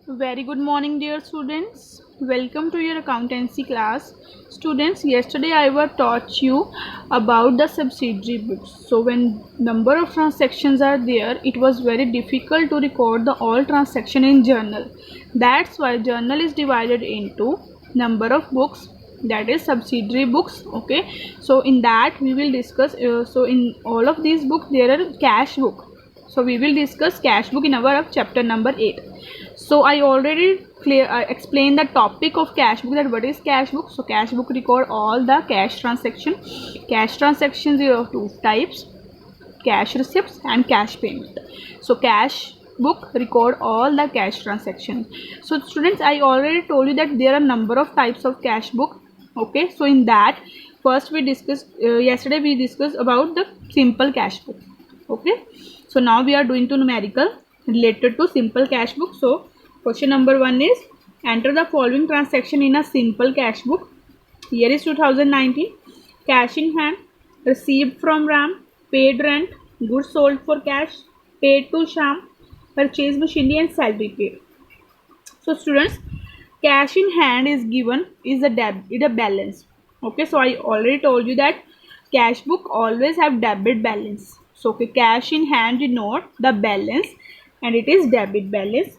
Very good morning, dear students. Welcome to your accountancy class. Students, yesterday I was taught you about the subsidiary books. So when number of transactions are there, it was very difficult to record the all transaction in journal. That's why journal is divided into number of books, that is subsidiary books. Okay, so in that we will discuss. So in all of these books there are cash book. So we will discuss cash book in our chapter number 8. So I already explained the topic of cash book, that what is cash book. So cash book record all the cash transaction. Cash transactions are of two types: cash receipts and cash payment. So cash book record all the cash transactions. So students, I already told you that there are number of types of cash book. Okay, so in that first we discussed yesterday we discussed about the simple cash book. Okay, so now we are doing to numerical related to simple cash book. So question number 1 is, enter the following transaction in a simple cash book. Year is 2019. Cash in hand, received from Ram, paid rent, goods sold for cash, paid to Sham, purchase machinery and salary paid. So students, cash in hand is given is a balance. Okay, so I already told you that cash book always have debit balance. So okay, cash in hand denote the balance and it is debit balance.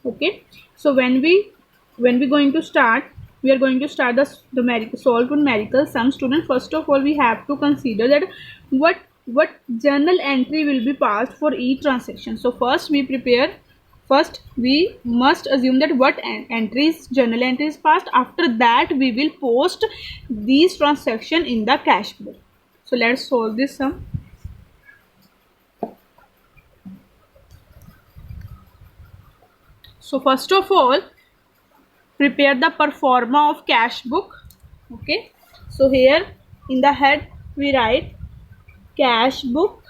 Okay, so when we going to start, we are going to start the numerical solve numerical sum. Student, first of all we have to consider that what journal entry will be passed for each transaction. So first we must assume that what entries journal entries passed. After that we will post these transaction in the cash book. So let's solve this sum. So first of all, prepare the performa of cash book. Okay, so here in the head we write cash book.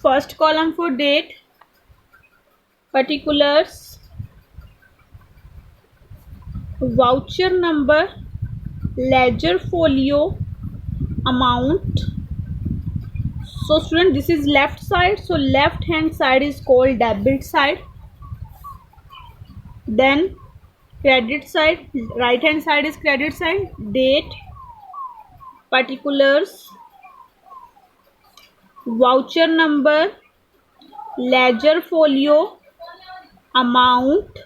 First column for date, particulars, voucher number, ledger folio, amount. So student, this is left side, so left hand side is called debit side. Then credit side, right hand side is credit side. Date, particulars, voucher number, ledger folio, amount,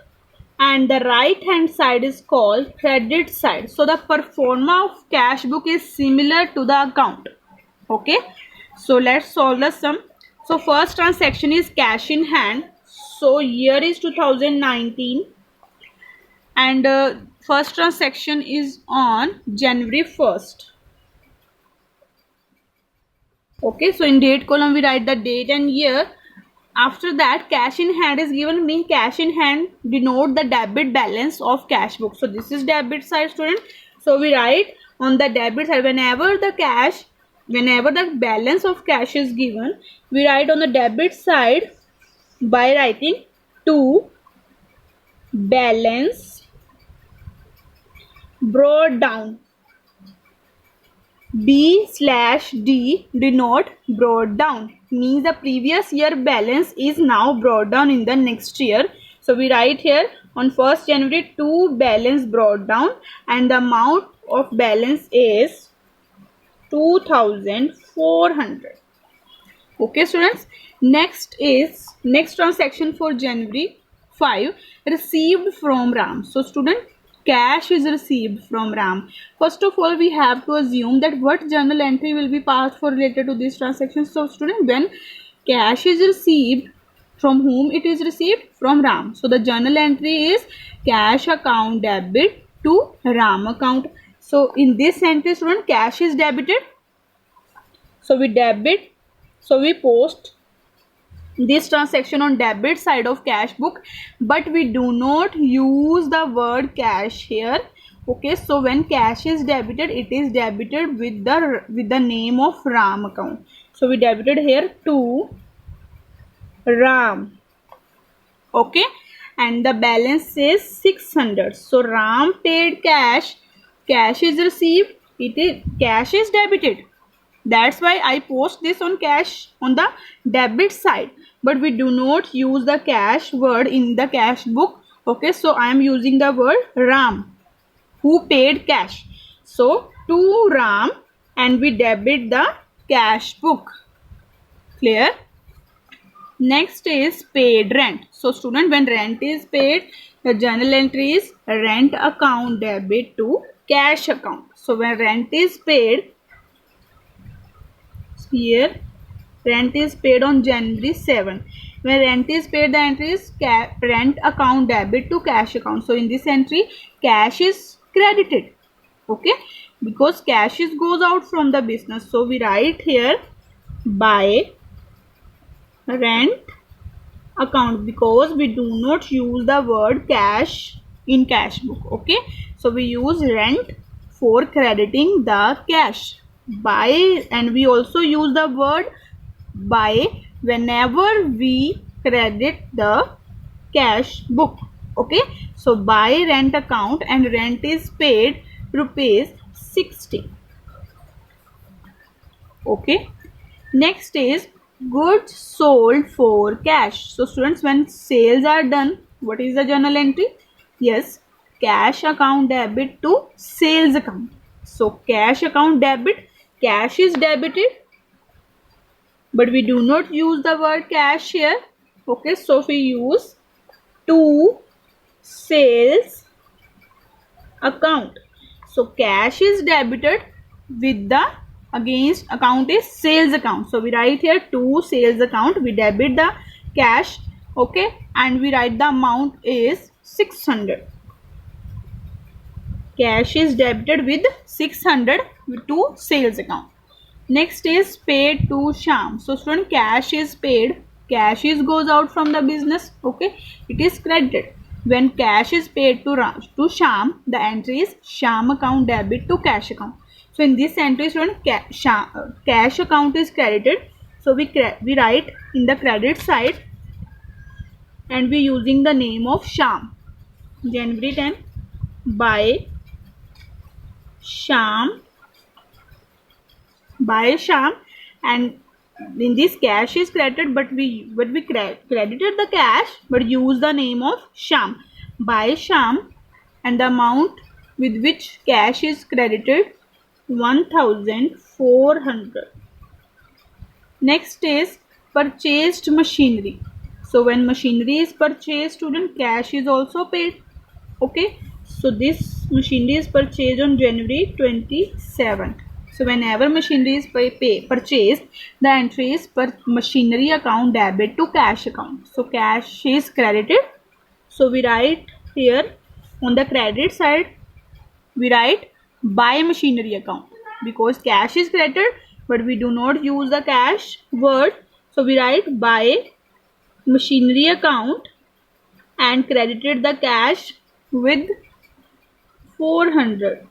and the right hand side is called credit side. So the performa of cash book is similar to the account. Okay, so let's solve the sum. So first transaction is cash in hand. So year is 2019 and first transaction is on January 1st. Okay, so in date column we write the date and year. After that, cash in hand is given. Mean cash in hand denote the debit balance of cash book. So this is debit side, student. So we write on the debit side, whenever the balance of cash is given, we write on the debit side by writing to balance brought down. B/D denote brought down, means the previous year balance is now brought down in the next year. So we write here on 1st January to balance brought down and the amount of balance is 2400. Okay students, next transaction for January 5, received from Ram. So student, cash is received from Ram. First of all, we have to assume that what journal entry will be passed for related to this transaction. So student, when cash is received, from whom it is received? From Ram. So the journal entry is cash account debit to Ram account. So in this entry, student, cash is debited. So we debit. So we post this transaction on debit side of cash book, but we do not use the word cash here. Okay, so when cash is debited, it is debited with the name of Ram account. So we debited here to Ram. Okay, and the balance is 600. So Ram paid cash, cash is received, cash is debited. That's why I post this on cash on the debit side, but we do not use the cash word in the cash book. Okay, so I am using the word Ram, who paid cash. So to Ram, and we debit the cash book. Clear? Next is paid rent. So student, when rent is paid, the journal entry is rent account debit to cash account. So when rent is paid, here rent is paid on January 7. When rent is paid, the entry is rent account debit to cash account. So in this entry, cash is credited. Okay, because cash is goes out from the business. So we write here by rent account, because we do not use the word cash in cash book. Okay, so we use rent for crediting the cash by, and we also use the word by whenever we credit the cash book. Okay, so by rent account, and rent is paid rupees 60. Okay, next is goods sold for cash. So students, when sales are done, what is the journal entry? Yes, cash account debit to sales account. So cash account debit, cash is debited, but we do not use the word cash here. Okay, so we use to sales account. So cash is debited with the against account is sales account. So we write here to sales account, we debit the cash. Okay, and we write the amount is 600. Cash is debited with 600 to sales account. Next is paid to Sham. So student, cash is paid, cash is goes out from the business. Okay, it is credited. When cash is paid to Sham, the entry is Sham account debit to cash account. So in this entry, student, cash account is credited. So we write in the credit side, and we using the name of Sham. January 10 by Sham, and in this cash is credited, but we credited the cash, but use the name of Sham, by Sham, and the amount with which cash is credited 1400. Next is purchased machinery. So when machinery is purchased, student, cash is also paid. Okay, so this machinery is purchased on January 27th. So whenever machinery is purchased, the entry is machinery account debit to cash account. So cash is credited. So we write here on the credit side, we write by machinery account, because cash is credited, but we do not use the cash word. So we write by machinery account and credited the cash with 400.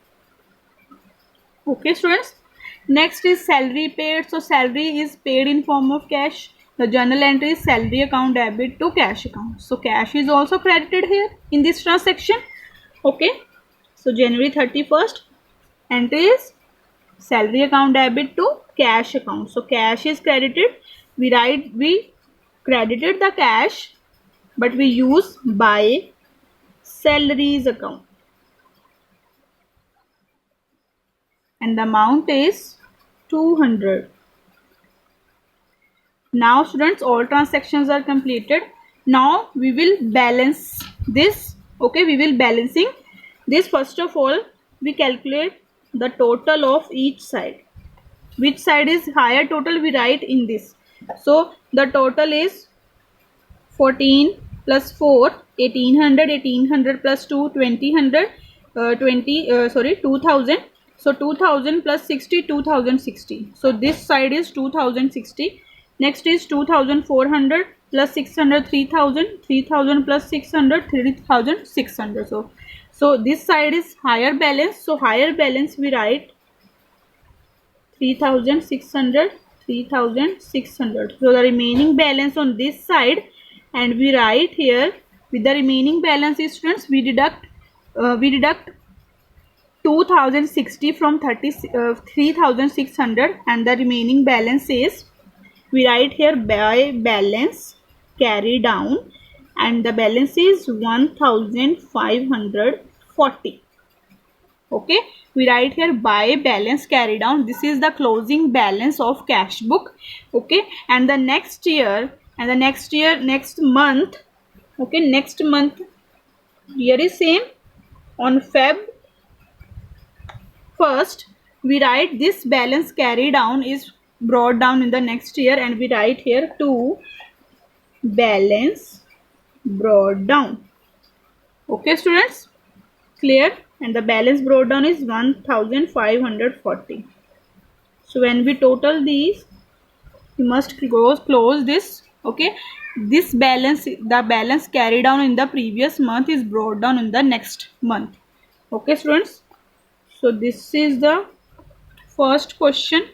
Okay students, next is salary paid. So salary is paid in form of cash. The journal entry is salary account debit to cash account. So cash is also credited here in this transaction. Okay, so January 31st, entry is salary account debit to cash account. So cash is credited. We credited the cash, but we use by salaries account, and the amount is 200. Now students, all transactions are completed. Now we will balance this. Okay, we will balancing this. First of all, we calculate the total of each side. Which side is higher total, we write in this. So the total is 14 plus 4, 1800, 1800 plus 2, 2000, 2000. So 2000 plus 60, 2060. So this side is 2060. Next is 2400 plus 600, 3000, 3000 plus 600, 3600. So this side is higher balance. So higher balance we write 3600, 3600. So the remaining balance on this side, and we write here with the remaining balance is, students, we deduct 2060 from 3600, and the remaining balance is, we write here by balance carry down, and the balance is 1540. Okay, we write here by balance carry down. This is the closing balance of cash book. Okay, and the next year, next month. Okay, next month year is same, on Feb 1st we write this balance carry down is brought down in the next year, and we write here to balance brought down. Okay students, clear? And the balance brought down is 1540. So when we total these, you must close this. Okay, this balance, the balance carried down in the previous month is brought down in the next month. Okay students, so this is the first question.